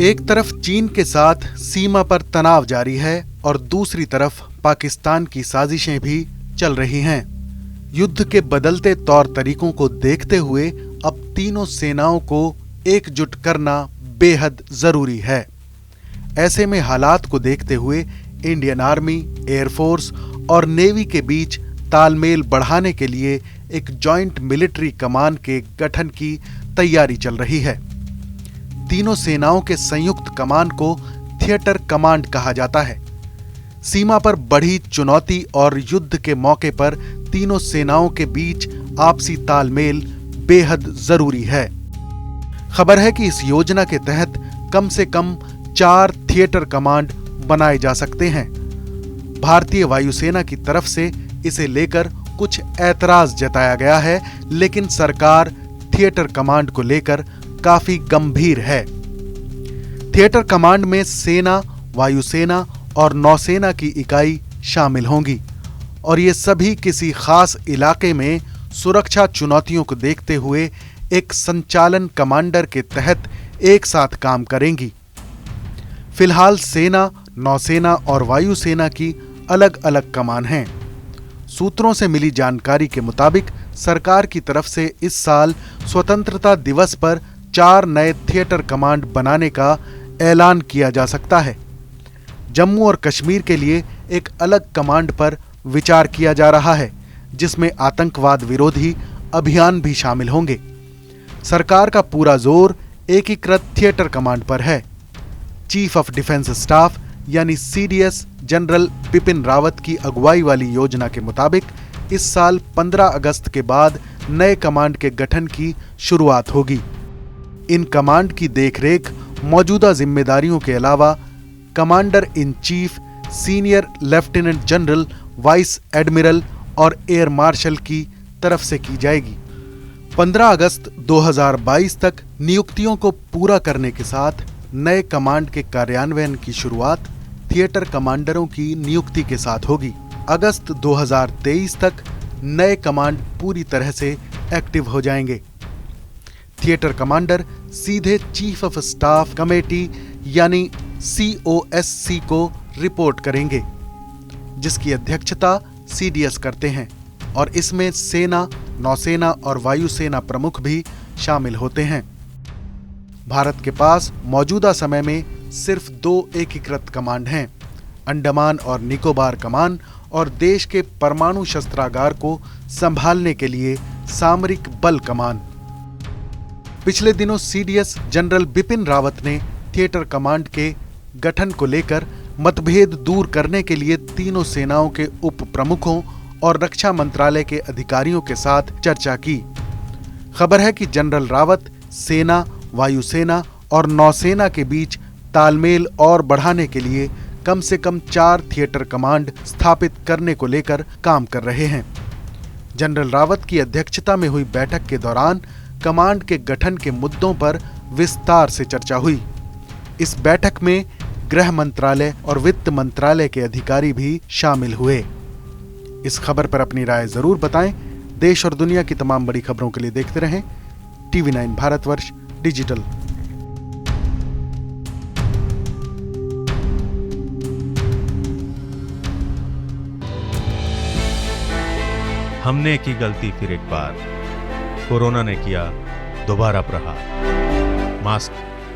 एक तरफ चीन के साथ सीमा पर तनाव जारी है और दूसरी तरफ पाकिस्तान की साजिशें भी चल रही हैं। युद्ध के बदलते तौर तरीकों को देखते हुए अब तीनों सेनाओं को एकजुट करना बेहद जरूरी है। ऐसे में हालात को देखते हुए इंडियन आर्मी, एयरफोर्स और नेवी के बीच तालमेल बढ़ाने के लिए एक जॉइंट मिलिट्री कमान के गठन की तैयारी चल रही है। तीनों सेनाओं के संयुक्त कमान को थिएटर कमांड कहा जाता है। सीमा पर बढ़ी चुनौती और युद्ध के मौके पर तीनों सेनाओं के बीच आपसी तालमेल बेहद जरूरी है। खबर है कि इस योजना के तहत कम से कम 4 थिएटर कमांड बनाए जा सकते हैं। भारतीय वायुसेना की तरफ से इसे लेकर कुछ ऐतराज जताया गया है, लेकिन सरकार थिएटर कमांड को लेकर काफी गंभीर है। थिएटर कमांड में सेना, वायुसेना और नौसेना की इकाई शामिल होंगी और ये सभी किसी खास इलाके में सुरक्षा चुनौतियों को देखते हुए एक संचालन कमांडर के तहत एक साथ काम करेंगी। फिलहाल सेना, नौसेना और वायुसेना की अलग अलग कमान हैं। सूत्रों से मिली जानकारी के मुताबिक सरकार की तरफ से इस साल स्वतंत्रता दिवस पर 4 नए थिएटर कमांड बनाने का ऐलान किया जा सकता है। जम्मू और कश्मीर के लिए एक अलग कमांड पर विचार किया जा रहा है, जिसमें आतंकवाद विरोधी अभियान भी शामिल होंगे। सरकार का पूरा जोर एकीकृत थिएटर कमांड पर है। चीफ ऑफ डिफेंस स्टाफ यानी CDS जनरल बिपिन रावत की अगुवाई वाली योजना के मुताबिक इस साल 15 अगस्त के बाद नए कमांड के गठन की शुरुआत होगी। इन कमांड की देखरेख मौजूदा जिम्मेदारियों के अलावा commander in chief, senior lieutenant general, vice admiral और एयर मार्शल की तरफ से की जाएगी। 15 अगस्त 2022 तक नियुक्तियों को पूरा करने के साथ नए कमांड के कार्यान्वयन की शुरुआत थिएटर कमांडरों की नियुक्ति के साथ होगी। अगस्त 2023 तक नए कमांड पूरी तरह से एक्टिव हो जाएंगे। थिएटर कमांडर सीधे चीफ ऑफ स्टाफ कमेटी यानी COSC को रिपोर्ट करेंगे, जिसकी अध्यक्षता CDS करते हैं और इसमें सेना, नौसेना और वायुसेना प्रमुख भी शामिल होते हैं। भारत के पास मौजूदा समय में सिर्फ 2 एकीकृत कमांड हैं, अंडमान और निकोबार कमान और देश के परमाणु शस्त्रागार को संभालने के लिए सामरिक बल कमान। पिछले दिनों CDS जनरल बिपिन रावत ने थिएटर कमांड के गठन को लेकर मतभेद दूर करने के लिए तीनों सेनाओं के उप प्रमुखों और रक्षा मंत्रालय के अधिकारियों के साथ चर्चा की। खबर है कि जनरल रावत सेना, वायुसेना और नौसेना के बीच तालमेल और बढ़ाने के लिए कम से कम 4 थिएटर कमांड स्थापित करने को लेकर काम कर रहे हैं। जनरल रावत की अध्यक्षता में हुई बैठक के दौरान कमांड के गठन के मुद्दों पर विस्तार से चर्चा हुई। इस बैठक में गृह मंत्रालय और वित्त मंत्रालय के अधिकारी भी शामिल हुए। इस खबर पर अपनी राय जरूर बताएं। देश और दुनिया की तमाम बड़ी खबरों के लिए देखते रहें TV9 भारतवर्ष डिजिटल। हमने की गलती फिर एक बार, कोरोना ने किया दोबारा प्रहार। मास्क,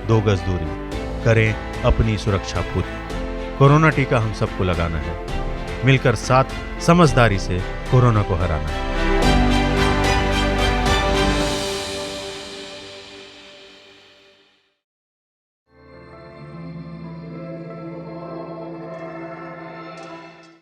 2 गज दूरी, करें अपनी सुरक्षा पूरी। कोरोना टीका हम सबको लगाना है, मिलकर साथ समझदारी से कोरोना को हराना है।